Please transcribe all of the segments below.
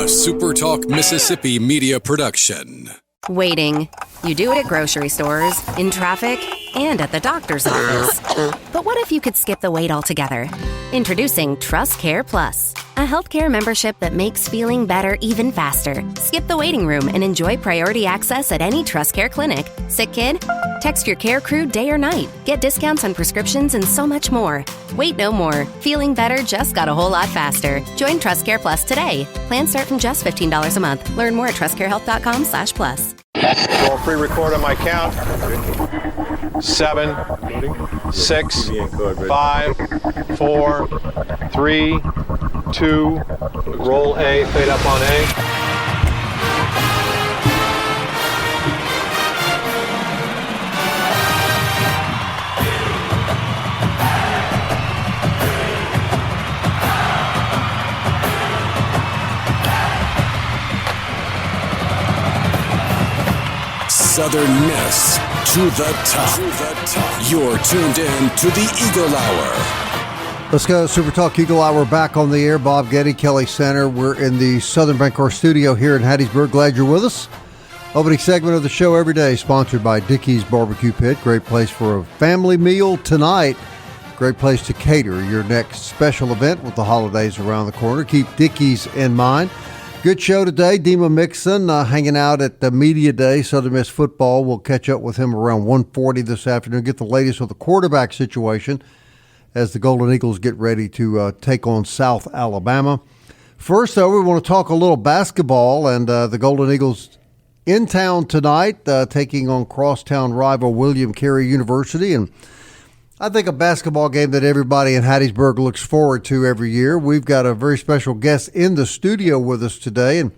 SuperTalk Mississippi media production. Waiting. You do it at grocery stores, in traffic, and at the doctor's office. But what if you could skip the wait altogether? Introducing Trust Care Plus, a healthcare membership that makes feeling better even faster. Skip the waiting room and enjoy priority access at any Trust Care clinic. Sick kid? Text your care crew day or night. Get discounts on prescriptions and so much more. Wait no more. Feeling better just got a whole lot faster. Join Trust Care Plus today. Plans start from just $15 a month. Learn more at trustcarehealth.com/plus. Roll pre-record on my count. 7, 6, 5, 4, 3, 2. Roll A, fade up on A. Southern Miss to the top. You're tuned in to the Eagle Hour. Let's go. SuperTalk Eagle Hour back on the air. Bob Getty, Kelly Center. We're in the Southern Bancorp studio here in Hattiesburg. Glad you're with us. Opening segment of the show every day, sponsored by Dickey's Barbecue Pit. Great place for a family meal tonight. Great place to cater your next special event with the holidays around the corner. Keep Dickey's in mind. Good show today. Dima Mixon hanging out at the Media Day, Southern Miss football. We'll catch up with him around 1:40 this afternoon, get the latest of the quarterback situation as the Golden Eagles get ready to take on South Alabama. First, though, we want to talk a little basketball, and the Golden Eagles in town tonight, taking on crosstown rival William Carey University. And I think a basketball game that everybody in Hattiesburg looks forward to every year. We've got a very special guest in the studio with us today, and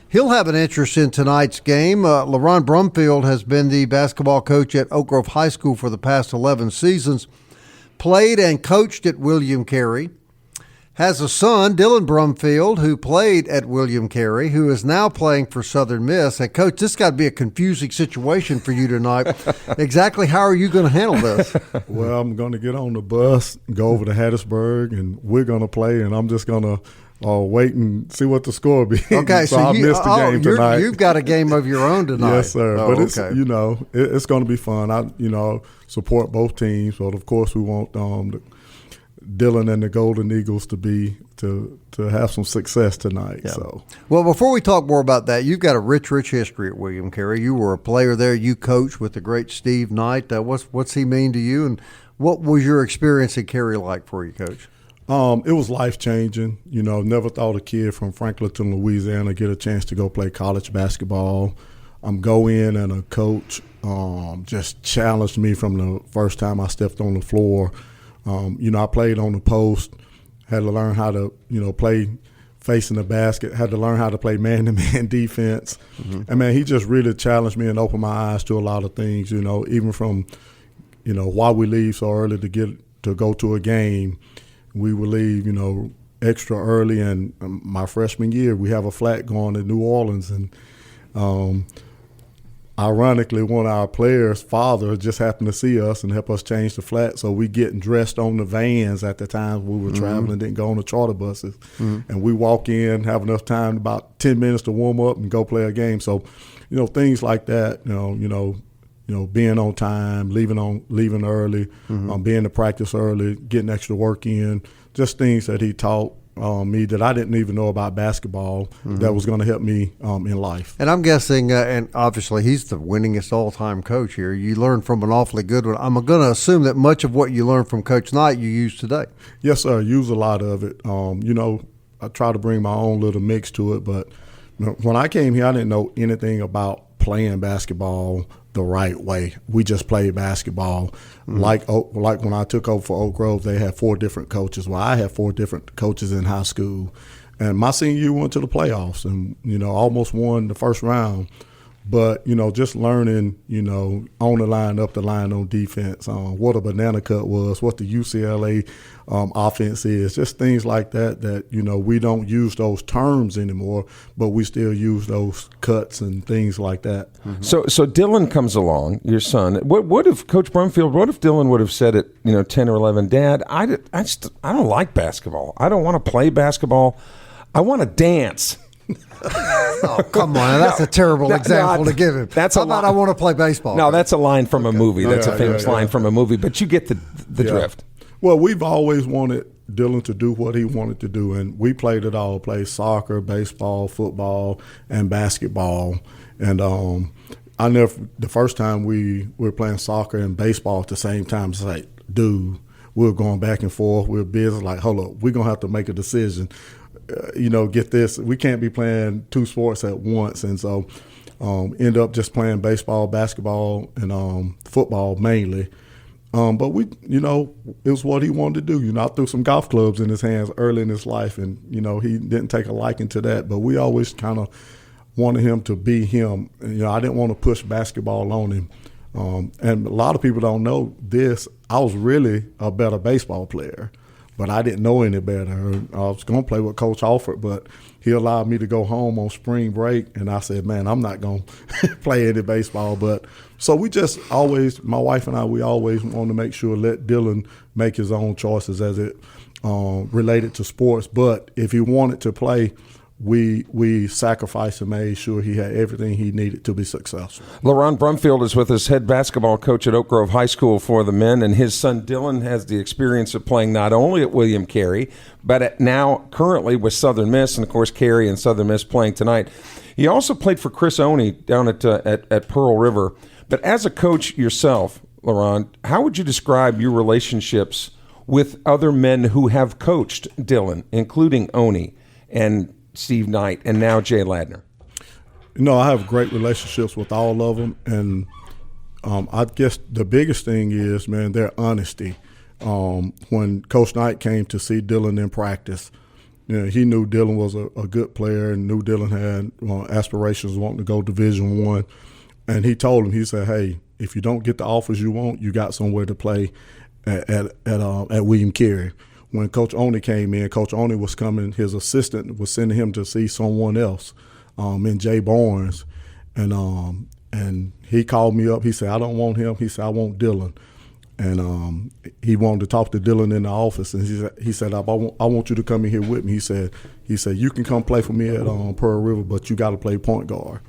he'll have an interest in tonight's game. LaRon Brumfield has been the basketball coach at Oak Grove High School for the past 11 seasons, played and coached at William Carey, has a son, Dylan Brumfield, who played at William Carey, who is now playing for Southern Miss. And, Coach, this got to be a confusing situation for you tonight. Exactly how are you going to handle this? Well, I'm going to get on the bus, go over to Hattiesburg, and we're going to play, and I'm just going to wait and see what the score be. Okay, so I'll miss the game tonight. You've got a game of your own tonight. Yes, sir. Oh, but it's, it's going to be fun. I, support both teams, but, of course, we want Dylan and the Golden Eagles to have some success tonight. Yeah. So, well, before we talk more about that, you've got a rich history at William Carey. You were a player there. You coached with the great Steve Knight. What's he mean to you, and what was your experience at Carey like for you, Coach? It was life-changing. Never thought a kid from Franklinton, Louisiana, get a chance to go play college basketball. Go in and a coach just challenged me from the first time I stepped on the floor. I played on the post, had to learn how to, play facing the basket, had to learn how to play man-to-man defense. Mm-hmm. And, man, he just really challenged me and opened my eyes to a lot of things, even from, why we leave so early to go to a game. We would leave, extra early. And my freshman year, we have a flat going to New Orleans. And ironically, one of our players' father just happened to see us and help us change the flat. So we getting dressed on the vans at the time we were traveling, didn't go on the charter buses. Mm-hmm. And we walk in, have enough time, about 10 minutes to warm up and go play a game. So, things like that, being on time, leaving early, being to practice early, getting extra work in, just things that he taught me that I didn't even know about basketball that was going to help me in life. And I'm guessing, and obviously he's the winningest all-time coach here, you learned from an awfully good one. I'm going to assume that much of what you learned from Coach Knight you use today. Yes, sir. I use a lot of it. I try to bring my own little mix to it, but when I came here, I didn't know anything about playing basketball the right way. We just played basketball. Like when I took over for Oak Grove, they had 4 different coaches. Well, I had 4 different coaches in high school. And my senior year went to the playoffs and, almost won the first round. But, just learning, on the line, up the line on defense, what a banana cut was, what the UCLA offense is, just things like that, we don't use those terms anymore, but we still use those cuts and things like that. Mm-hmm. So Dylan comes along, your son. What if Coach Brumfield, what if Dylan would have said at 10 or 11, Dad, I don't like basketball. I don't want to play basketball. I want to dance. Oh, come on. That's a terrible example to give him. How about I want to play baseball? No, that's a line from a movie. That's a famous line from a movie. But you get the drift. Well, we've always wanted Dylan to do what he wanted to do, and we played it all. Played soccer, baseball, football, and basketball. And the first time we were playing soccer and baseball at the same time, it's like, dude, we were going back and forth. We were busy. Like, hold up, we're going to have to make a decision. Get this. We can't be playing two sports at once. And so end up just playing baseball, basketball, and football mainly. But it was what he wanted to do. I threw some golf clubs in his hands early in his life, and, he didn't take a liking to that. But we always kind of wanted him to be him. I didn't want to push basketball on him. And a lot of people don't know this. I was really a better baseball player, but I didn't know any better. I was going to play with Coach Alford, but he allowed me to go home on spring break, and I said, man, I'm not going to play any baseball. But so we just always, my wife and I, we always want to make sure let Dylan make his own choices as it related to sports. But if he wanted to play, we sacrificed and made sure he had everything he needed to be successful. LaRon Brumfield is with us, head basketball coach at Oak Grove High School for the men, and his son Dylan has the experience of playing not only at William Carey, but now currently with Southern Miss, and of course Carey and Southern Miss playing tonight. He also played for Chris Oney down at Pearl River. But as a coach yourself, LaRon, how would you describe your relationships with other men who have coached Dylan, including Oney and Steve Knight, and now Jay Ladner? I have great relationships with all of them, and I guess the biggest thing is, man, their honesty. When Coach Knight came to see Dylan in practice, he knew Dylan was a good player and knew Dylan had aspirations of wanting to go Division I. And he told him, he said, hey, if you don't get the offers you want, you got somewhere to play at William Carey. When Coach Oney came in, Coach Oney was coming, his assistant was sending him to see someone else in Jay Barnes. And he called me up. He said, I don't want him. He said, I want Dylan. And he wanted to talk to Dylan in the office. And he said, I want you to come in here with me. He said, you can come play for me at Pearl River, but you got to play point guard.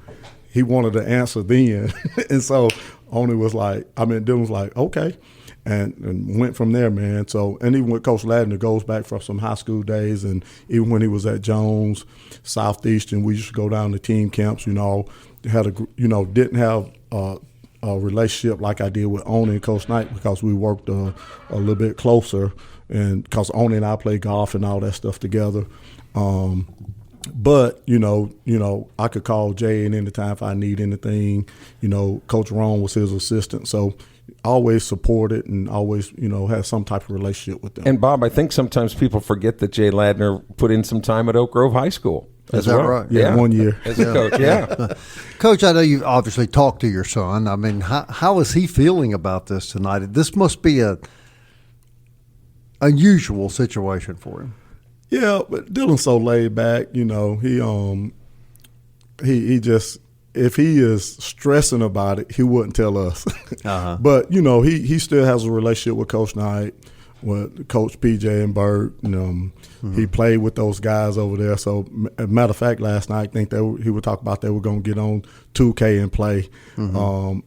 He wanted to answer then. And so Dylan was like, okay. And went from there, man. So, and even with Coach Ladner, goes back from some high school days, and even when he was at Jones, Southeastern, we used to go down to team camps. Didn't have a relationship like I did with Oney and Coach Knight because we worked a little bit closer, and because Oney and I played golf and all that stuff together. But I could call Jay at any time if I need anything. Coach Ron was his assistant, so always supported and always, had some type of relationship with them. And Bob, I think sometimes people forget that Jay Ladner put in some time at Oak Grove High School. Is that right? Yeah, 1 year. As a coach, yeah. Coach, I know you obviously talked to your son. I mean, how is he feeling about this tonight? This must be a unusual situation for him. Yeah, but Dylan's so laid back. He just, if he is stressing about it, he wouldn't tell us. Uh-huh. But he still has a relationship with Coach Knight, with Coach PJ and Bert. He played with those guys over there. So, as a matter of fact, last night I think he would talk about they were going to get on 2K and play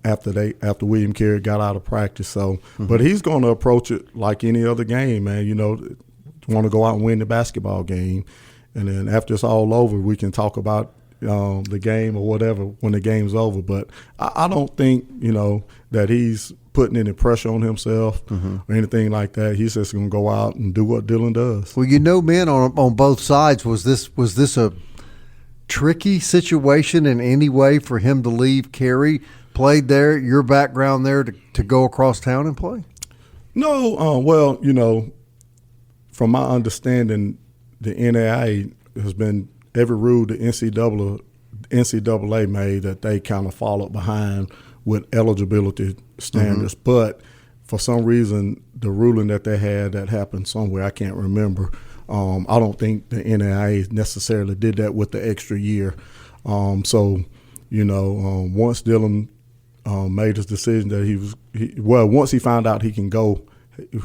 after William Carey got out of practice. So, but he's going to approach it like any other game, man. Want to go out and win the basketball game, and then after it's all over, we can talk about the game or whatever when the game's over. But I don't think that he's putting any pressure on himself or anything like that. He's just going to go out and do what Dylan does. Well, men on both sides, was this a tricky situation in any way for him to leave Carey, played there, your background there, to go across town and play? No, from my understanding, the NAIA has been every rule the NCAA made that they kind of followed behind with eligibility standards. But for some reason, the ruling that they had that happened somewhere, I can't remember. I don't think the NAIA necessarily did that with the extra year. Once Dylan made his decision that once he found out he can go,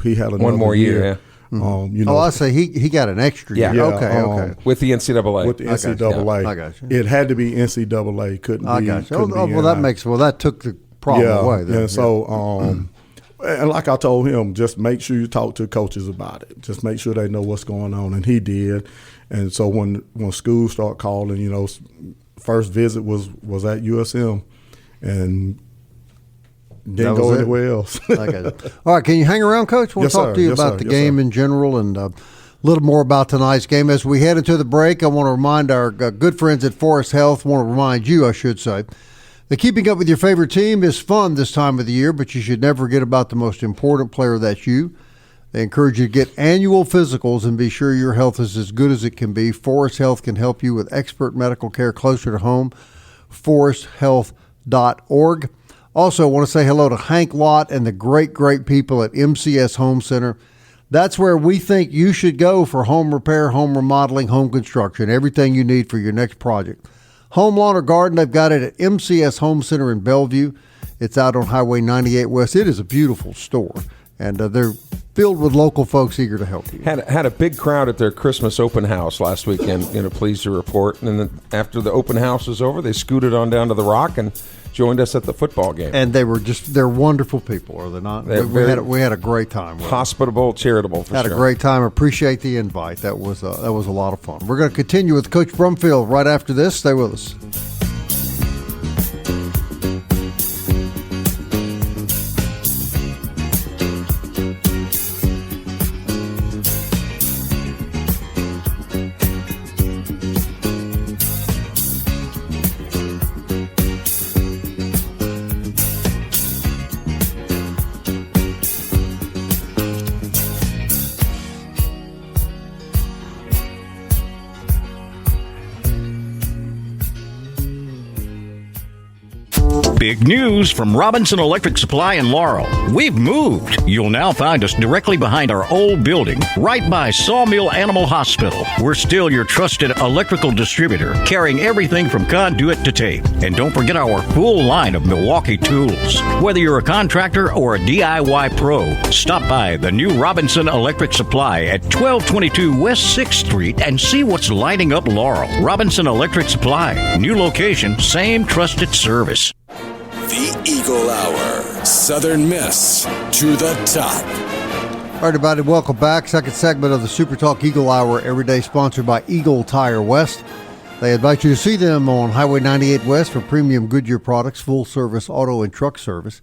he had another one more year. I say he got an extra year. Yeah. Okay. With the NCAA. With the NCAA. I got you. It had to be NCAA. Couldn't be. I got you. Couldn't be that took the problem away. Then. And so, and like I told him, just make sure you talk to coaches about it. Just make sure they know what's going on, and he did. And so when schools start calling, first visit was at USM, and didn't go anywhere else. Okay. All right, can you hang around, Coach? We'll talk to you about the game in general and a little more about tonight's game. As we head into the break, I want to remind our good friends at Forest Health, want to remind you, I should say, that keeping up with your favorite team is fun this time of the year, but you should never forget about the most important player, that's you. They encourage you to get annual physicals and be sure your health is as good as it can be. Forest Health can help you with expert medical care closer to home. ForestHealth.org. Also, want to say hello to Hank Lott and the great people at MCS Home Center. That's where we think you should go for home repair, home remodeling, home construction, everything you need for your next project. Home, lawn, or garden, they've got it at MCS Home Center in Bellevue. It's out on Highway 98 West. It is a beautiful store, and they're filled with local folks eager to help you. Had a big crowd at their Christmas open house last weekend, pleased to report. And then after the open house was over, they scooted on down to the Rock and joined us at the football game. And they're wonderful people, are they not? We had a great time. Hospitable, charitable, for sure. Had a great time. Appreciate the invite. That was a lot of fun. We're going to continue with Coach Brumfield right after this. Stay with us. Big news from Robinson Electric Supply in Laurel. We've moved. You'll now find us directly behind our old building, right by Sawmill Animal Hospital. We're still your trusted electrical distributor, carrying everything from conduit to tape. And don't forget our full line of Milwaukee tools. Whether you're a contractor or a DIY pro, stop by the new Robinson Electric Supply at 1222 West 6th Street and see what's lighting up Laurel. Robinson Electric Supply. New location, same trusted service. The Eagle Hour. Southern Miss to the top. All right, everybody, welcome back. Second segment of the SuperTalk Eagle Hour, every day sponsored by Eagle Tire West. They invite you to see them on Highway 98 West for premium Goodyear products, full-service auto and truck service.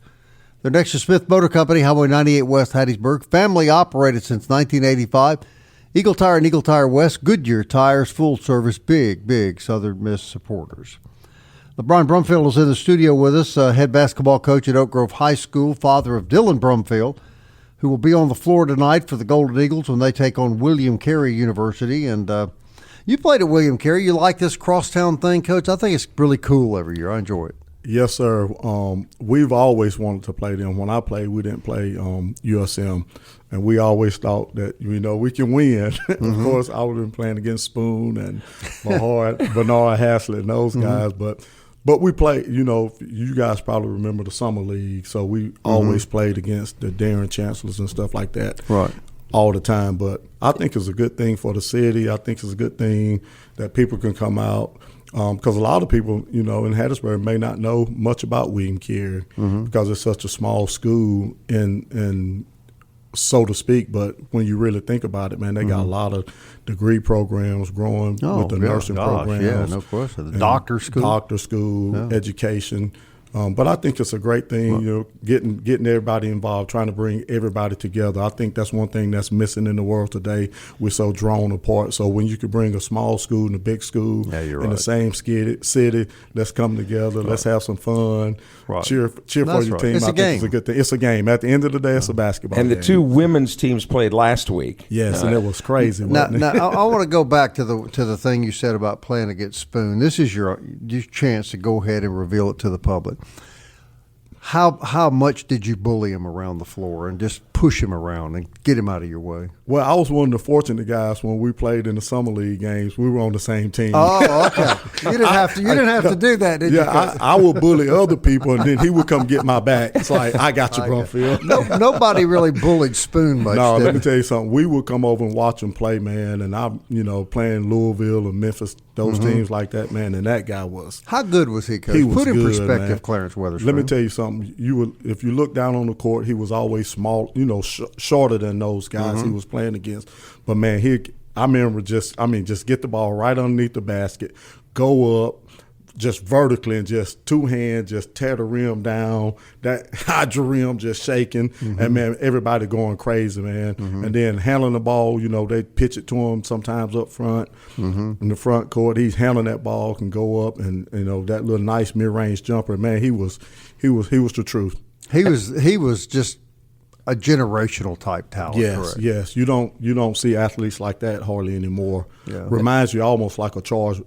They're next to Smith Motor Company, Highway 98 West, Hattiesburg. Family operated since 1985. Eagle Tire and Eagle Tire West, Goodyear tires, full service, big Southern Miss supporters. LaRon Brumfield is in the studio with us, head basketball coach at Oak Grove High School, father of Dylan Brumfield, who will be on the floor tonight for the Golden Eagles when they take on William Carey University. And you played at William Carey. You like this crosstown thing, Coach? I think it's really cool every year. I enjoy it. Yes, sir. We've always wanted to play them. When I played, we didn't play USM, and we always thought that we can win. Mm-hmm. Of course, I would have been playing against Spoon and Bernard Haslett and those guys, but we played. You guys probably remember the summer league, so we always played against the Darren Chancellors and stuff like that, right? All the time. But I think it's a good thing for the city. I think it's a good thing that people can come out. Because a lot of people, in Hattiesburg may not know much about William Carey because it's such a small school, and so to speak. But when you really think about it, man, they got a lot of degree programs growing with the nursing programs. Yeah, no question. The doctor school, education. But I think it's a great thing, getting everybody involved, trying to bring everybody together. I think that's one thing that's missing in the world today. We're so drawn apart. So when you could bring a small school and a big school the same city, let's come together. Let's have some fun. Right. Cheer for your team. It's I think it's a good thing. It's a game. At the end of the day, it's a basketball game. And the two women's teams played last week. Yes, and it was crazy. Now I want to go back to the thing you said about playing against Spoon. This is your chance to go ahead and reveal it to the public. How much did you bully him around the floor and just push him around and get him out of your way? Well, I was one of the fortunate guys when we played in the summer league games. We were on the same team. Oh, okay. You didn't have to do that, did you? Yeah, I would bully other people, and then he would come get my back. It's like, I got you, Brumfield. Nobody really bullied Spoon much. No, let me it? tell you something. We would come over and watch him play, man, and I'm, playing Louisville and Memphis, those teams like that, man, and that guy was. How good was he, Coach? He was Put in good, perspective, man. Clarence Weatherspoon. Let me tell you something. If you look down on the court, he was always small, shorter than those guys he was playing against. But man, I remember just get the ball right underneath the basket, go up, just vertically, and just two hands, just tear the rim down. That Hydra rim just shaking, and man, everybody going crazy, man. And then handling the ball, they pitch it to him sometimes up front in the front court. He's handling that ball, can go up, and that little nice mid-range jumper. Man, he was the truth. He was just a generational type talent. Yes, correct? yes. You don't see athletes like that hardly anymore. Yeah. Reminds you almost like a Charles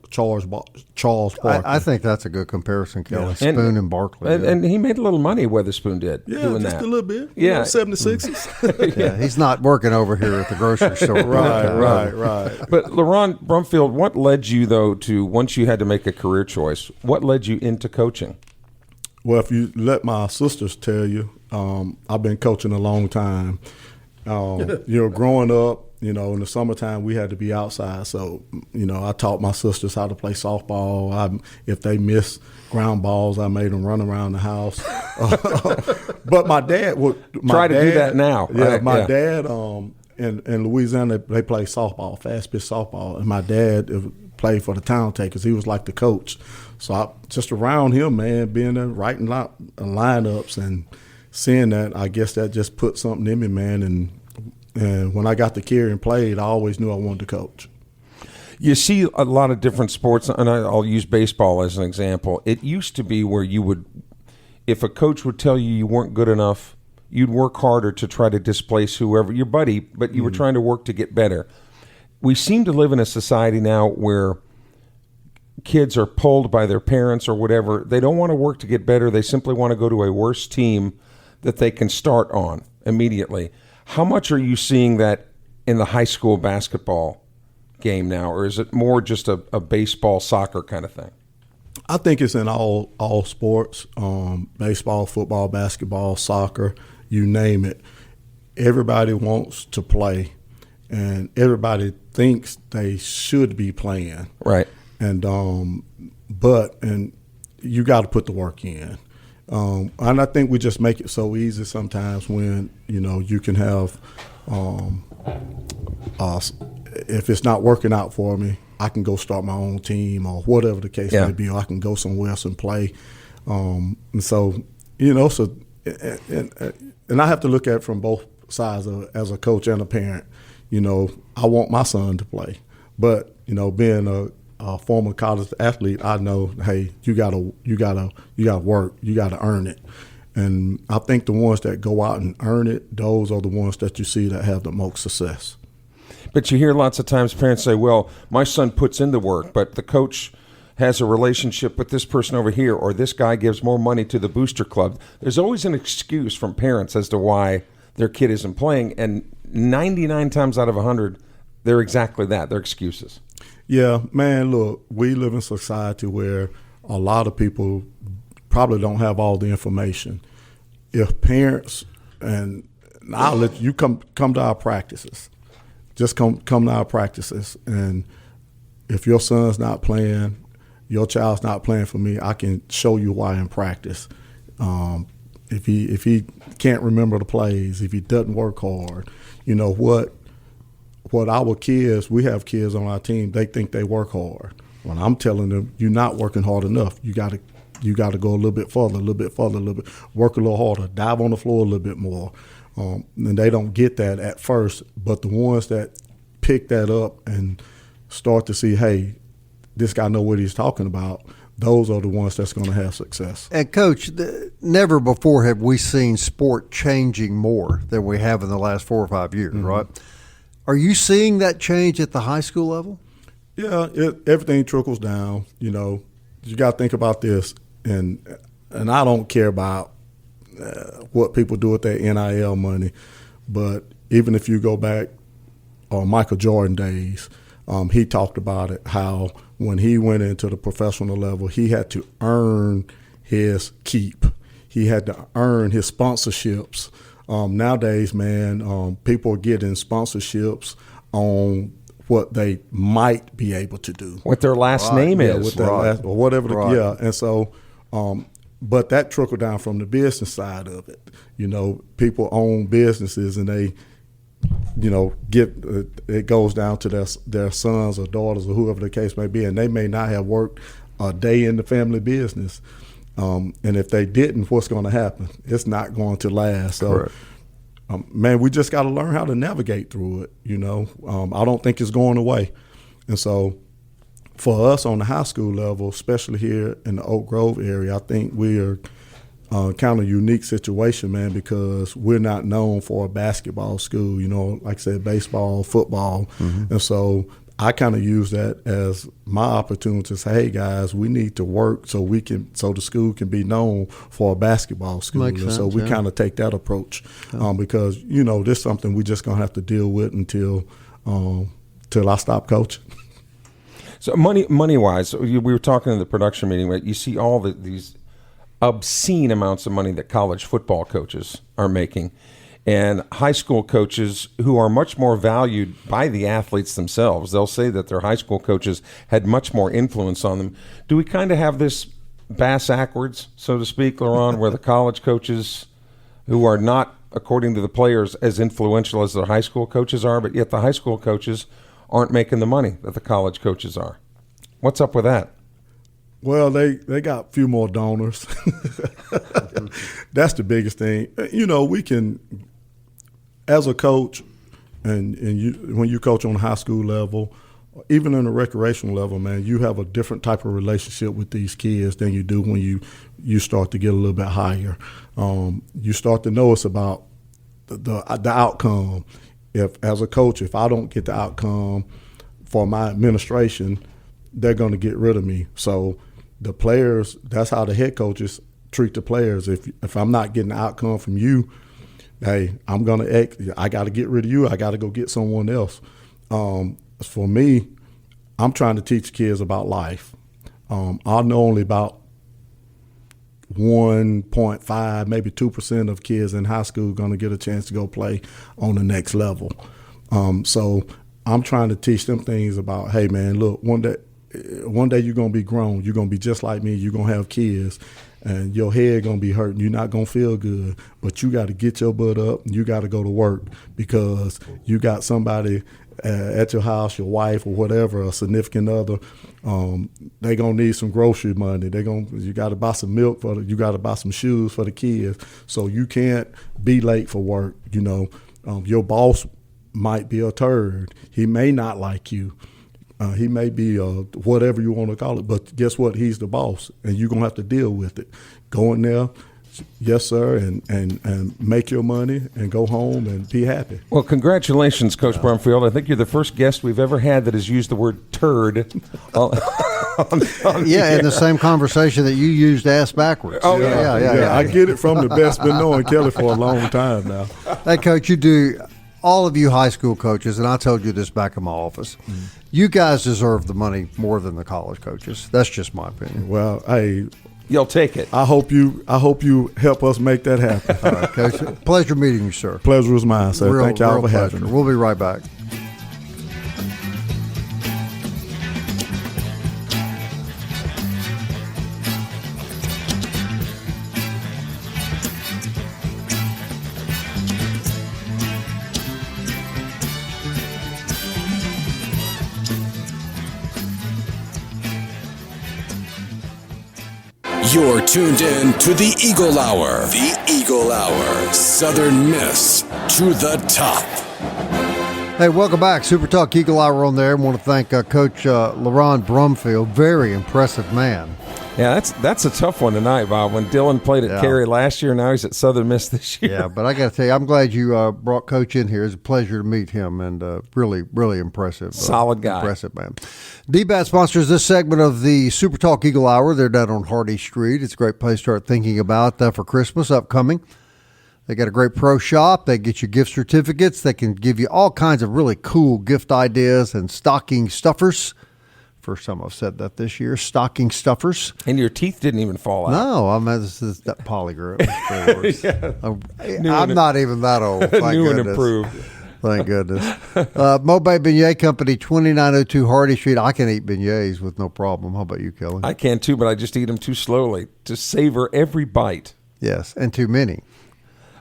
Barkley. I think that's a good comparison, Kelly. Yeah. Spoon and Barkley. And he made a little money, Weatherspoon did, doing just that. a little bit. Yeah. 76s. Yeah, he's not working over here at the grocery store. Right. But LaRon Brumfield, what led you, though, to, once you had to make a career choice, what led you into coaching? Well, if you let my sisters tell you, I've been coaching a long time. Growing up, in the summertime we had to be outside. So, I taught my sisters how to play softball. If they missed ground balls, I made them run around the house. But my dad would try to do that now. Yeah, right? my dad in Louisiana, they play softball, fast pitch softball, and my dad played for the Town Takers. He was like the coach. So I just around him, man, being there, writing lineups and seeing that, I guess that just put something in me, man. And when I got to Carey and played, I always knew I wanted to coach. You see a lot of different sports, and I'll use baseball as an example. It used to be where you would, if a coach would tell you weren't good enough, you'd work harder to try to displace whoever, your buddy, but you were trying to work to get better. We seem to live in a society now where kids are pulled by their parents or whatever. They don't want to work to get better. They simply want to go to a worse team that they can start on immediately. How much are you seeing that in the high school basketball game now, or is it more just a baseball, soccer kind of thing? I think it's in all sports, baseball, football, basketball, soccer, you name it. Everybody wants to play, and everybody thinks they should be playing. Right. And you got to put the work in. And I think we just make it so easy sometimes when, you can have, if it's not working out for me, I can go start my own team or whatever the case may be, or I can go somewhere else and play. And so, and I have to look at it from both sides as a coach and a parent. I want my son to play, but, being a former college athlete, I know, hey, you gotta work, you gotta earn it, and I think the ones that go out and earn it, those are the ones that you see that have the most success. But you hear lots of times parents say, "Well, my son puts in the work, but the coach has a relationship with this person over here, or this guy gives more money to the booster club." There's always an excuse from parents as to why their kid isn't playing, and 99 times out of 100, they're exactly that. They're excuses. Yeah, man, look, we live in a society where a lot of people probably don't have all the information. If parents, and I'll let you come to our practices, just come to our practices, and if your son's not playing, your child's not playing for me, I can show you why in practice. If he can't remember the plays, if he doesn't work hard, what our kids, we have kids on our team, they think they work hard. When I'm telling them, you're not working hard enough. You got to go a little bit further, work a little harder, dive on the floor a little bit more. And they don't get that at first, but the ones that pick that up and start to see, hey, this guy know what he's talking about, those are the ones that's going to have success. And, Coach, never before have we seen sport changing more than we have in the last 4 or 5 years, right? Are you seeing that change at the high school level? Yeah, everything trickles down. You got to think about this, and I don't care about what people do with their NIL money. But even if you go back on Michael Jordan days, he talked about it, how when he went into the professional level, he had to earn his keep. He had to earn his sponsorships. Nowadays, man, people are getting sponsorships on what they might be able to do. What their last name is. With their last, or whatever. And so, but that trickled down from the business side of it. You know, people own businesses and they, you know, it goes down to their sons or daughters or whoever the case may be, and they may not have worked a day in the family business. And if they didn't, what's going to happen? It's not going to last. So, man, we just got to learn how to navigate through it. You know, I don't think it's going away. And so, for us on the high school level, especially here in the Oak Grove area, I think we are kind of unique situation, man, because we're not known for a basketball school. You know, like I said, baseball, football, and so I kind of use that as my opportunity to say, hey guys, we need to work so the school can be known for a basketball school. Makes sense, so we kind of take that approach because, you know, this is something we just gonna have to deal with until I stop coaching. So money wise, we were talking in the production meeting, right? You see all these obscene amounts of money that college football coaches are making. And high school coaches who are much more valued by the athletes themselves, they'll say that their high school coaches had much more influence on them. Do we kind of have this bass backwards, so to speak, LaRon, where the college coaches who are not, according to the players, as influential as their high school coaches are, but yet the high school coaches aren't making the money that the college coaches are? What's up with that? Well, they got a few more donors. That's the biggest thing. You know, we can, as a coach, and when you coach on the high school level, even in the recreational level, man, you have a different type of relationship with these kids than you do when you start to get a little bit higher. You start to know it's about the outcome. If as a coach, if I don't get the outcome for my administration, they're going to get rid of me. So the players, that's how the head coaches treat the players. If I'm not getting the outcome from you, hey, I got to get rid of you. I got to go get someone else. For me, I'm trying to teach kids about life. I know only about 1.5, maybe 2% of kids in high school are going to get a chance to go play on the next level. So I'm trying to teach them things about, hey, man, look, one day you're going to be grown. You're going to be just like me. You're going to have kids, and your head going to be hurting. You're not going to feel good, but you got to get your butt up, and you got to go to work because you got somebody at your house, your wife or whatever, a significant other, they gonna need some grocery money. You got to buy some milk you got to buy some shoes for the kids. So you can't be late for work. You know, your boss might be a turd. He may not like you. He may be whatever you want to call it. But guess what? He's the boss, and you're gonna have to deal with it. Go in there. Yes, sir, and make your money and go home and be happy. Well, congratulations, Coach Brumfield. I think you're the first guest we've ever had that has used the word turd. On in the same conversation that you used ass backwards. Oh, yeah. I get it from the best been knowing Kelly for a long time now. Hey, Coach, all of you high school coaches, and I told you this back in my office, you guys deserve the money more than the college coaches. That's just my opinion. Well, hey, you'll take it. I hope you help us make that happen. All right, Coach. Pleasure meeting you, sir. Pleasure was mine, sir. Thank y'all for having me. We'll be right back. You're tuned in to the Eagle Hour. The Eagle Hour. Southern Miss to the top. Hey, welcome back. SuperTalk Eagle Hour on there. I want to thank Coach LaRon Brumfield. Very impressive man. Yeah, that's a tough one tonight, Bob. When Dylan played at Carey last year, now he's at Southern Miss this year. Yeah, but I got to tell you, I'm glad you brought Coach in here. It's a pleasure to meet him, and really, really impressive. Solid guy. Impressive, man. DBAT sponsors this segment of the SuperTalk Eagle Hour. They're down on Hardy Street. It's a great place to start thinking about for Christmas upcoming. They got a great pro shop. They get you gift certificates. They can give you all kinds of really cool gift ideas and stocking stuffers. First time I've said that this year, stocking stuffers. And your teeth didn't even fall out. No, I mean, this is that polygraph. I'm not even that old. Thank New goodness. and improved. Thank goodness. Mobay Beignet Company, 2902 Hardy Street. I can eat beignets with no problem. How about you, Kelly? I can too, but I just eat them too slowly to savor every bite. Yes, and too many.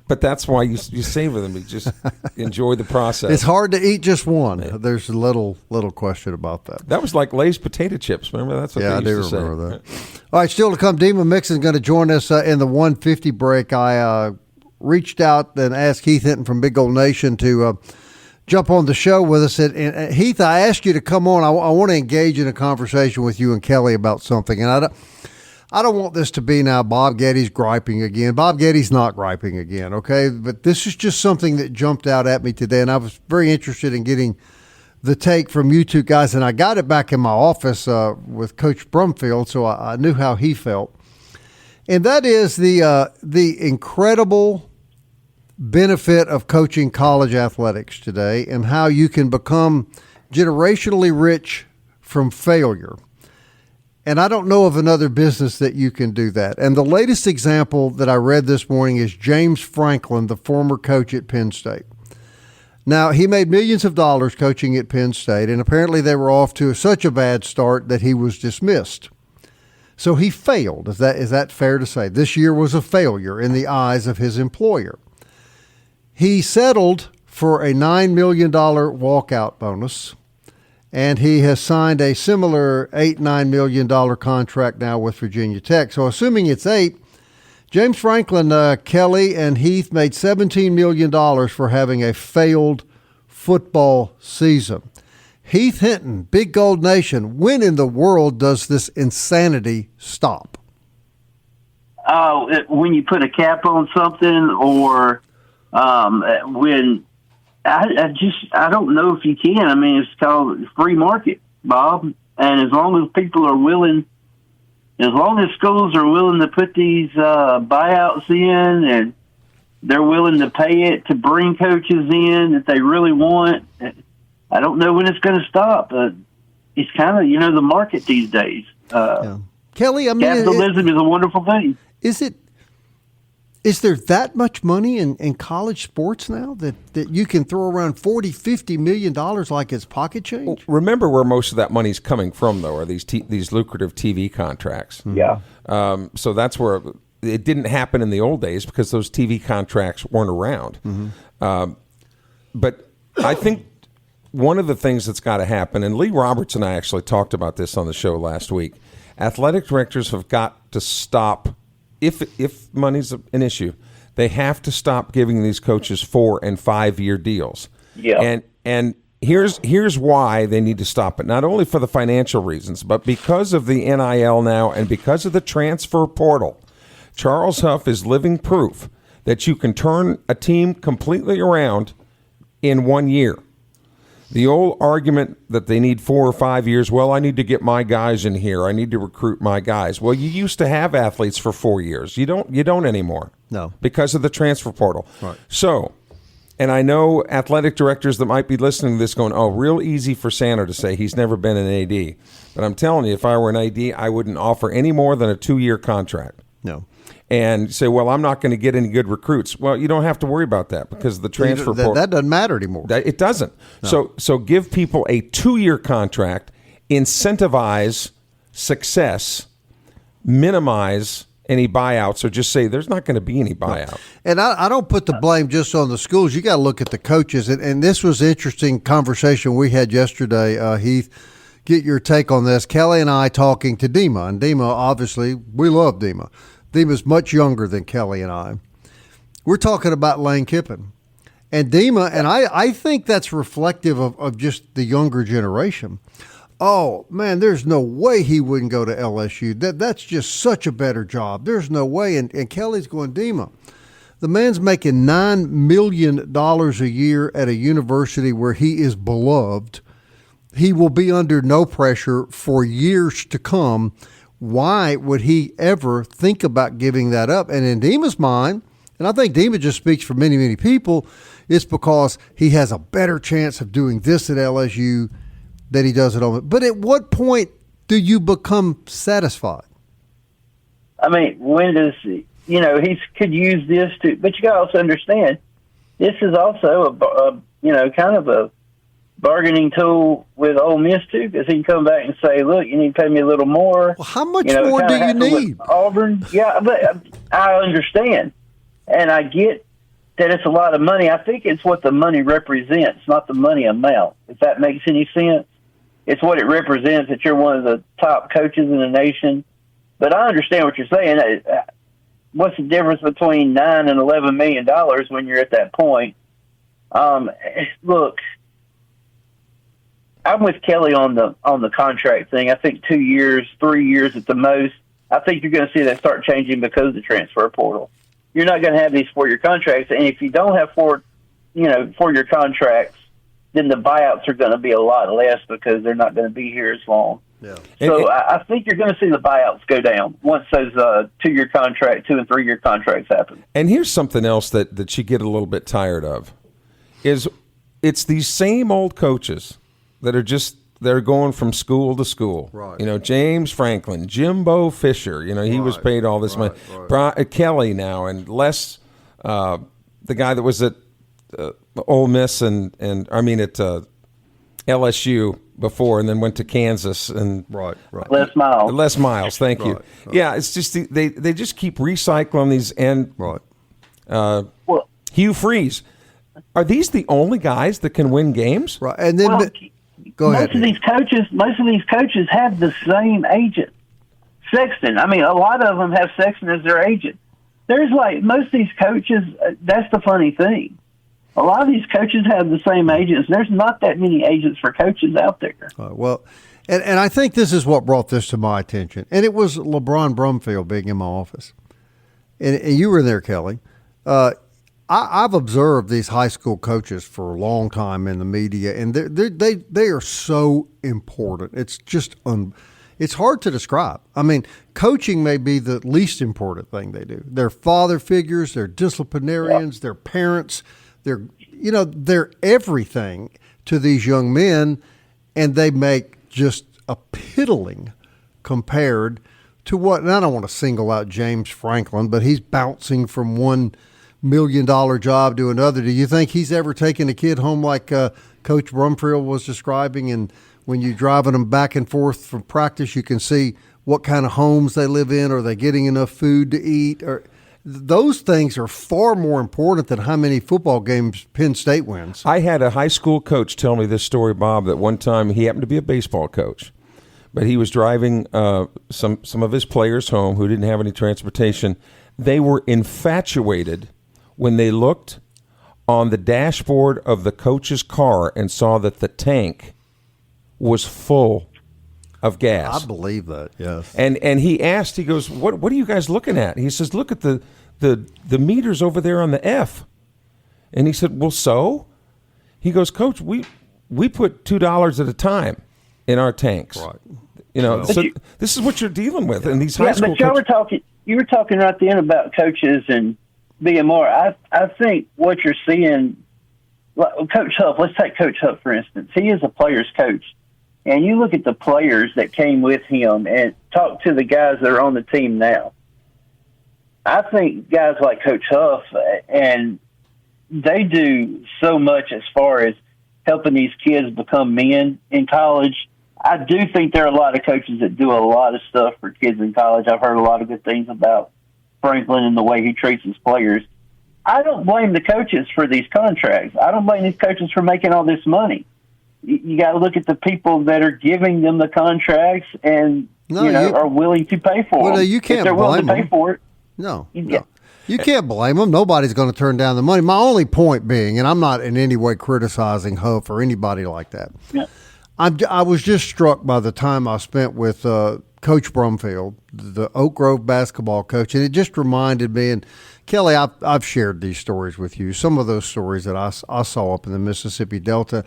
But that's why you savor them. You just enjoy the process. It's hard to eat just one. Yeah. There's a little question about that. That was like Lay's potato chips. Remember? That's what they used to say. Yeah, I do remember that. All right, still to come, Dima Mixon is going to join us in the 150 break. I reached out and asked Heath Hinton from Big Gold Nation to jump on the show with us. And Heath, I asked you to come on. I want to engage in a conversation with you and Kelly about something. And I don't want this to be now Bob Getty's griping again. Bob Getty's not griping again, okay? But this is just something that jumped out at me today, and I was very interested in getting the take from you two guys. And I got it back in my office with Coach Brumfield, so I knew how he felt. And that is the incredible benefit of coaching college athletics today and how you can become generationally rich from failure. And I don't know of another business that you can do that. And the latest example that I read this morning is James Franklin, the former coach at Penn State. Now, he made millions of dollars coaching at Penn State, and apparently they were off to such a bad start that he was dismissed. So he failed. Is that fair to say? This year was a failure in the eyes of his employer. He settled for a $9 million walkout bonus, and he has signed a similar $9 million contract now with Virginia Tech. So assuming it's 8, James Franklin, Kelly, and Heath made $17 million for having a failed football season. Heath Hinton, Big Gold Nation, when in the world does this insanity stop? When you put a cap on something, or when I don't know if you can. I mean, it's called free market, Bob. And as long as people are willing, as long as schools are willing to put these buyouts in, and they're willing to pay it to bring coaches in that they really want, I don't know when it's going to stop. It's kind of, the market these days. Kelly, I mean, capitalism is a wonderful thing. Is there that much money in college sports now that you can throw around $40-50 million like it's pocket change? Well, remember where most of that money's coming from, though, are these lucrative TV contracts. Yeah. So that's where it didn't happen in the old days because those TV contracts weren't around. Mm-hmm. But I think one of the things that's got to happen, and Lee Roberts and I actually talked about this on the show last week, athletic directors have got to stop. If money's an issue, they have to stop giving these coaches 4- and 5-year deals. Yeah. And here's why they need to stop it. Not only for the financial reasons, but because of the NIL now and because of the transfer portal. Charles Huff is living proof that you can turn a team completely around in 1 year. The old argument that they need 4 or 5 years, well, I need to get my guys in here. I need to recruit my guys. Well, you used to have athletes for 4 years. You don't anymore. No. Because of the transfer portal. Right. So, and I know athletic directors that might be listening to this going, oh, real easy for Santa to say he's never been an AD. But I'm telling you, if I were an AD, I wouldn't offer any more than a 2-year contract. No. And say, well, I'm not going to get any good recruits. Well, you don't have to worry about that because the transfer portal. That doesn't matter anymore. It doesn't. No. So give people a 2-year contract, incentivize success, minimize any buyouts, or just say there's not going to be any buyout. And I don't put the blame just on the schools. You got to look at the coaches. And this was an interesting conversation we had yesterday, Heath. Get your take on this. Kelly and I talking to Dima. And Dima, obviously, we love Dima. Dima's much younger than Kelly and I. We're talking about Lane Kiffin. And Dima, and I think that's reflective of just the younger generation. oh, man, there's no way he wouldn't go to LSU. That's just such a better job. There's no way. And Kelly's going, Dima, the man's making $9 million a year at a university where he is beloved. He will be under no pressure for years to come. Why would he ever think about giving that up? And in Dima's mind, and I think Dima just speaks for many, many people, it's because he has a better chance of doing this at LSU than he does at Ole Miss. But at what point do you become satisfied? I mean, when does he could use this to? But you got to also understand, this is also a kind of a bargaining tool with Ole Miss too, because he can come back and say, "Look, you need to pay me a little more." Well, how much more do you need? Auburn, yeah, but I understand, and I get that it's a lot of money. I think it's what the money represents, not the money amount. If that makes any sense, it's what it represents that you're one of the top coaches in the nation. But I understand what you're saying. What's the difference between $9 and $11 million when you're at that point? Look, I'm with Kelly on the contract thing. I think 2 years, 3 years at the most. I think you're going to see that start changing because of the transfer portal. You're not going to have these 4-year contracts, and if you don't have 4-year contracts, then the buyouts are going to be a lot less because they're not going to be here as long. Yeah. So I think you're going to see the buyouts go down once those 2-year contract, 2 and 3 year contracts happen. And here's something else that you get a little bit tired of, is it's these same old coaches that are going from school to school. Right. James Franklin, Jimbo Fisher. He was paid all this money. Kelly now, and Les, the guy that was at Ole Miss and at LSU before, and then went to Kansas and right. Les Miles, thank you. Right. Yeah, it's just they just keep recycling these and Hugh Freeze. Are these the only guys that can win games? Right, and then go ahead. Most of these coaches have the same agent, Sexton. I mean, a lot of them have Sexton as their agent. There's most of these coaches. That's the funny thing. A lot of these coaches have the same agents. There's not that many agents for coaches out there. Well, and I think this is what brought this to my attention. And it was LaRon Brumfield being in my office. And you were there, Kelly. I've observed these high school coaches for a long time in the media, and they are so important. It's just it's hard to describe. I mean, coaching may be the least important thing they do. They're father figures, they're disciplinarians, they're parents. They're everything to these young men, and they make just a piddling compared to what, and I don't want to single out James Franklin, but he's bouncing from $1 million job to another. Do you think he's ever taken a kid home like Coach Brumfield was describing? And when you're driving them back and forth from practice, you can see what kind of homes they live in. Are they getting enough food to eat? Or those things are far more important than how many football games Penn State wins. I had a high school coach tell me this story, Bob, that one time he happened to be a baseball coach, but he was driving some of his players home who didn't have any transportation. They were infatuated when they looked on the dashboard of the coach's car and saw that the tank was full of gas. I believe that, yes. And he asked, he goes, what are you guys looking at? He says, look at the meters over there on the F. And he said, well, so? He goes, Coach, we put $2 at a time in our tanks. Right. So this is what you're dealing with in these high school coaches. You were talking right then about coaches and being more. I think what you're seeing, Coach Huff, let's take Coach Huff, for instance. He is a player's coach. And you look at the players that came with him and talk to the guys that are on the team now. I think guys like Coach Huff, and they do so much as far as helping these kids become men in college. I do think there are a lot of coaches that do a lot of stuff for kids in college. I've heard a lot of good things about Franklin and the way he treats his players. I don't blame the coaches for these contracts. I don't blame these coaches for making all this money. You got to look at the people that are giving them the contracts and are willing to pay for them. You can't if they're willing to pay for it. No. You can't blame them. Nobody's going to turn down the money. My only point being, and I'm not in any way criticizing Huff or anybody like that. Yeah. I was just struck by the time I spent with Coach Brumfield, the Oak Grove basketball coach, and it just reminded me. And Kelly, I've shared these stories with you. Some of those stories that I saw up in the Mississippi Delta.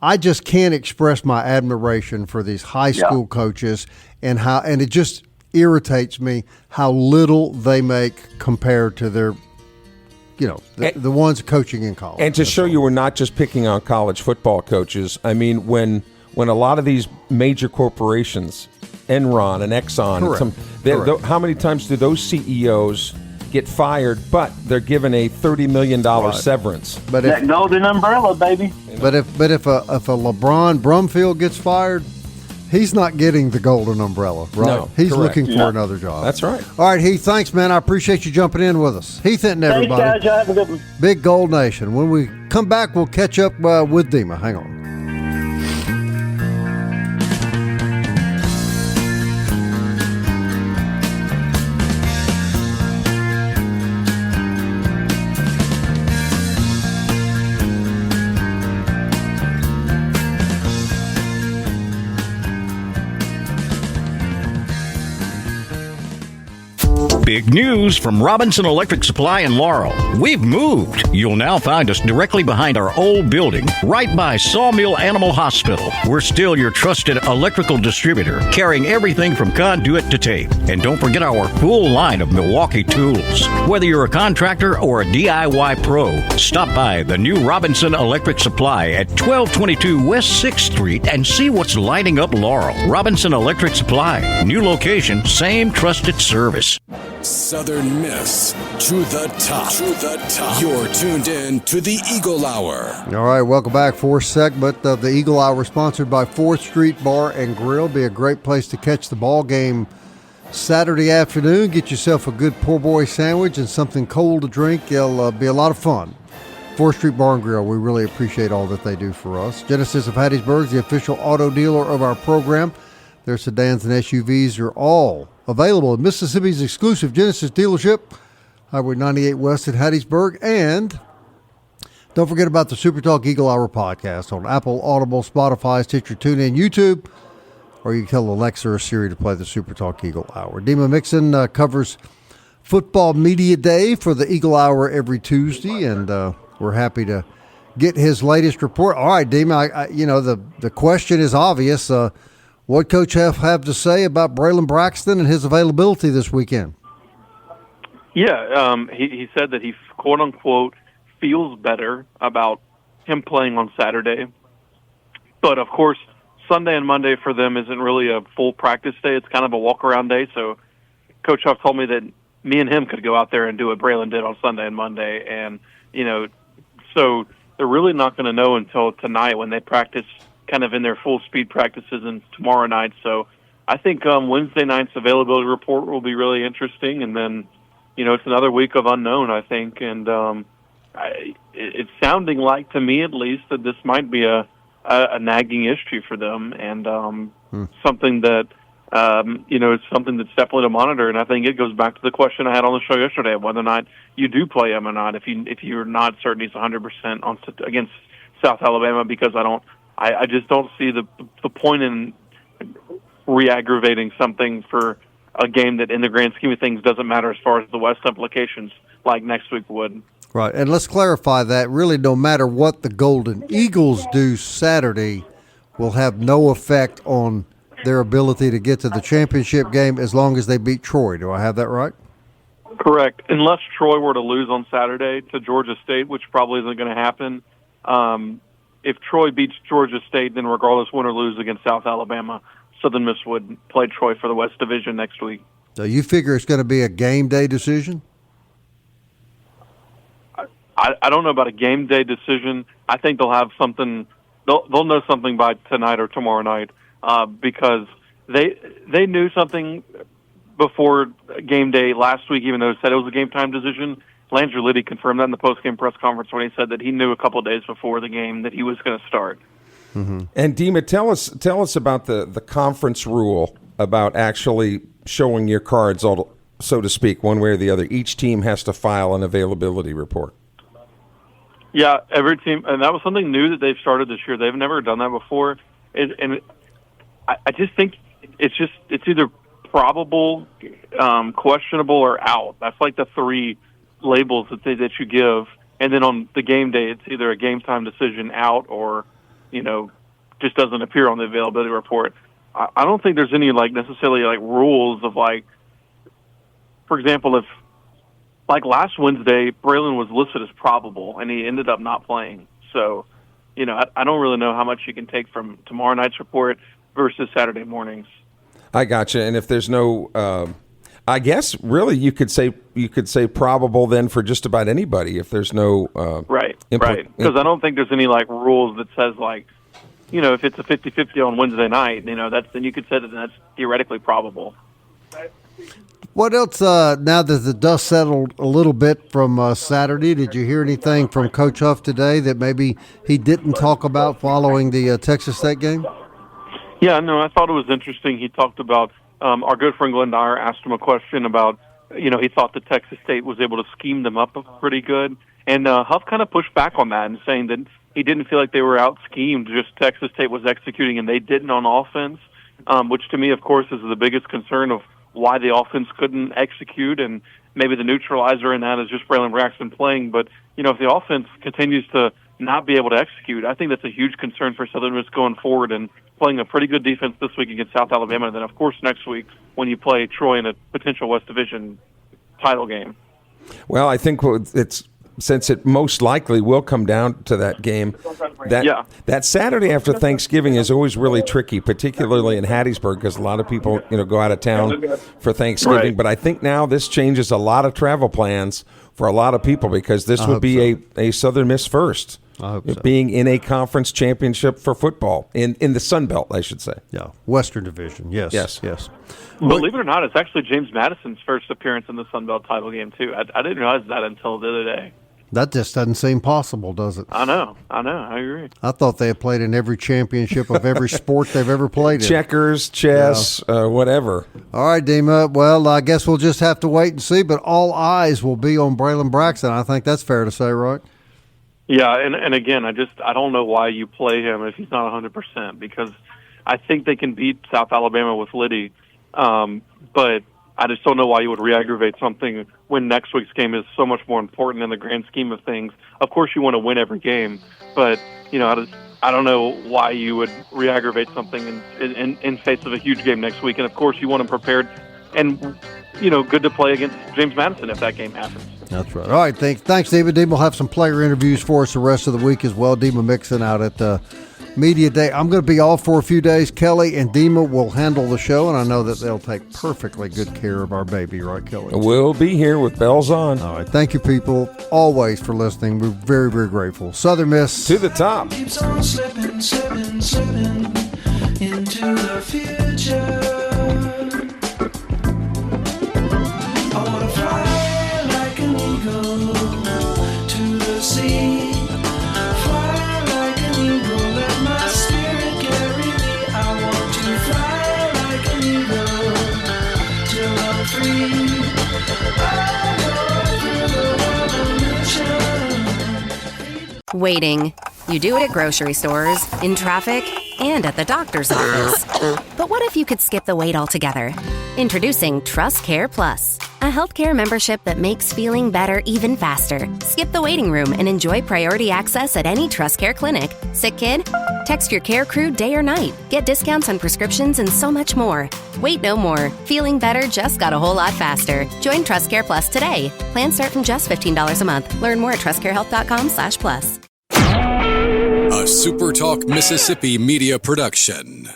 I just can't express my admiration for these high school coaches and it just irritates me how little they make compared to their, the ones coaching in college. And to show you we're not just picking on college football coaches, I mean, when a lot of these major corporations, Enron and Exxon, how many times do those CEOs get fired, but they're given a $30 million severance? But that golden umbrella, baby. But if a LaRon Brumfield gets fired, he's not getting the golden umbrella, right? No, he's correct. looking for another job. That's right. All right, Heath, thanks, man. I appreciate you jumping in with us. Heath Hinton, everybody. Thanks, guys. Y'all have a good one. Big Gold Nation. When we come back, we'll catch up with Dima. Hang on. Big news from Robinson Electric Supply in Laurel. We've moved. You'll now find us directly behind our old building, right by Sawmill Animal Hospital. We're still your trusted electrical distributor, carrying everything from conduit to tape. And don't forget our full line of Milwaukee tools. Whether you're a contractor or a DIY pro, stop by the new Robinson Electric Supply at 1222 West 6th Street and see what's lighting up Laurel. Robinson Electric Supply. New location, same trusted service. Southern Miss to the top. You're tuned in to the Eagle Hour. All right, welcome back. Fourth segment of the Eagle Hour, sponsored by 4th Street Bar and Grill. Be a great place to catch the ball game Saturday afternoon. Get yourself a good poor boy sandwich and something cold to drink. It'll be a lot of fun. 4th Street Bar and Grill, we really appreciate all that they do for us. Genesis of Hattiesburg, the official auto dealer of our program. Their sedans and SUVs are all available at Mississippi's exclusive Genesis dealership, Highway 98 West at Hattiesburg. And don't forget about the SuperTalk Eagle Hour podcast on Apple, Audible, Spotify, Stitcher, TuneIn, YouTube, or you can tell Alexa or Siri to play the SuperTalk Eagle Hour. Dima Mixon covers Football Media Day for the Eagle Hour every Tuesday, and we're happy to get his latest report. All right, Dima, the question is obvious. What Coach have to say about Braylon Braxton and his availability this weekend? Yeah, he said that he, quote-unquote, feels better about him playing on Saturday. But, of course, Sunday and Monday for them isn't really a full practice day. It's kind of a walk-around day. So Coach Huff told me that me and him could go out there and do what Braylon did on Sunday and Monday. And, so they're really not going to know until tonight when they practice kind of in their full speed practices and tomorrow night. So I think Wednesday night's availability report will be really interesting. And then, it's another week of unknown, I think. And it's sounding like, to me at least, that this might be a nagging issue for them. And something that, it's something that's definitely to monitor. And I think it goes back to the question I had on the show yesterday of whether or not you do play him or not. If you're not certain he's 100% against South Alabama, because I just don't see the point in re-aggravating something for a game that in the grand scheme of things doesn't matter as far as the West implications like next week would. Right, and let's clarify that really no matter what the Golden Eagles do Saturday will have no effect on their ability to get to the championship game as long as they beat Troy. Do I have that right? Correct. Unless Troy were to lose on Saturday to Georgia State, which probably isn't going to happen. If Troy beats Georgia State, then regardless win or lose against South Alabama, Southern Miss would play Troy for the West Division next week. So you figure it's going to be a game day decision? I don't know about a game day decision. I think they'll have something. They'll know something by tonight or tomorrow night because they knew something before game day last week, even though it said it was a game time decision. Landry Liddy confirmed that in the post-game press conference when he said that he knew a couple of days before the game that he was going to start. Mm-hmm. And Dima, tell us about the conference rule about actually showing your cards, so to speak, one way or the other. Each team has to file an availability report. Yeah, every team, and that was something new that they've started this year. They've never done that before, and I just think it's either probable, questionable, or out. That's like the three labels that you give. And then on the game day, it's either a game time decision, out, or, just doesn't appear on the availability report. I don't think there's any necessarily rules of for example, if last Wednesday, Braylon was listed as probable and he ended up not playing. So, I don't really know how much you can take from tomorrow night's report versus Saturday morning's. I gotcha. And if there's no, I guess really you could say probable then for just about anybody if there's no right. Because I don't think there's any rules that says if it's a 50-50 on Wednesday night, then you could say that that's theoretically probable. What else, now that the dust settled a little bit from Saturday, did you hear anything from Coach Huff today that maybe he didn't talk about following the Texas State game? Yeah, no, I thought it was interesting. He talked about, our good friend Glenn Dyer asked him a question about, he thought that Texas State was able to scheme them up pretty good. And Huff kind of pushed back on that and saying that he didn't feel like they were out-schemed, just Texas State was executing and they didn't on offense, which to me, of course, is the biggest concern of why the offense couldn't execute, and maybe the neutralizer in that is just Braylon Braxton playing. But, if the offense continues to not be able to execute, I think that's a huge concern for Southern Miss going forward and playing a pretty good defense this week against South Alabama. And then, of course, next week when you play Troy in a potential West Division title game. Well, I think since it most likely will come down to that game, that Saturday after Thanksgiving is always really tricky, particularly in Hattiesburg, because a lot of people go out of town for Thanksgiving. Right. But I think now this changes a lot of travel plans for a lot of people because this would be a Southern Miss first. I hope so. Being in a conference championship for football in the Sun Belt, I should say. Yeah, Western Division. Yes. Believe it or not, it's actually James Madison's first appearance in the Sun Belt title game too. I didn't realize that until the other day. That just doesn't seem possible, does it? I know. I agree. I thought they had played in every championship of every sport they've ever played in. Checkers, chess, whatever. All right, Dima. Well, I guess we'll just have to wait and see, but all eyes will be on Braylon Braxton. I think that's fair to say, right? Yeah, and again, I don't know why you play him if he's not 100%, because I think they can beat South Alabama with Liddy, but I just don't know why you would re-aggravate something when next week's game is so much more important in the grand scheme of things. Of course, you want to win every game, but I don't know why you would re-aggravate something in face of a huge game next week. And of course, you want him prepared and good to play against James Madison if that game happens. That's right. All right, thanks, Dima. Dima will have some player interviews for us the rest of the week as well. Dima Mixon out at Media Day. I'm going to be off for a few days. Kelly and Dima will handle the show, and I know that they'll take perfectly good care of our baby, right, Kelly? We'll be here with bells on. All right. Thank you, people, always for listening. We're very, very grateful. Southern Miss. To the top. Keeps on slipping into the future. I want to fly like an eagle to the sea. Waiting. You do it at grocery stores, in traffic, and at the doctor's office. But what if you could skip the wait altogether? Introducing Trust Care Plus, a healthcare membership that makes feeling better even faster. Skip the waiting room and enjoy priority access at any Trust Care clinic. Sick kid? Text your care crew day or night. Get discounts on prescriptions and so much more. Wait no more. Feeling better just got a whole lot faster. Join Trust Care Plus today. Plans start from just $15 a month. Learn more at trustcarehealth.com/plus. A SuperTalk Mississippi media production.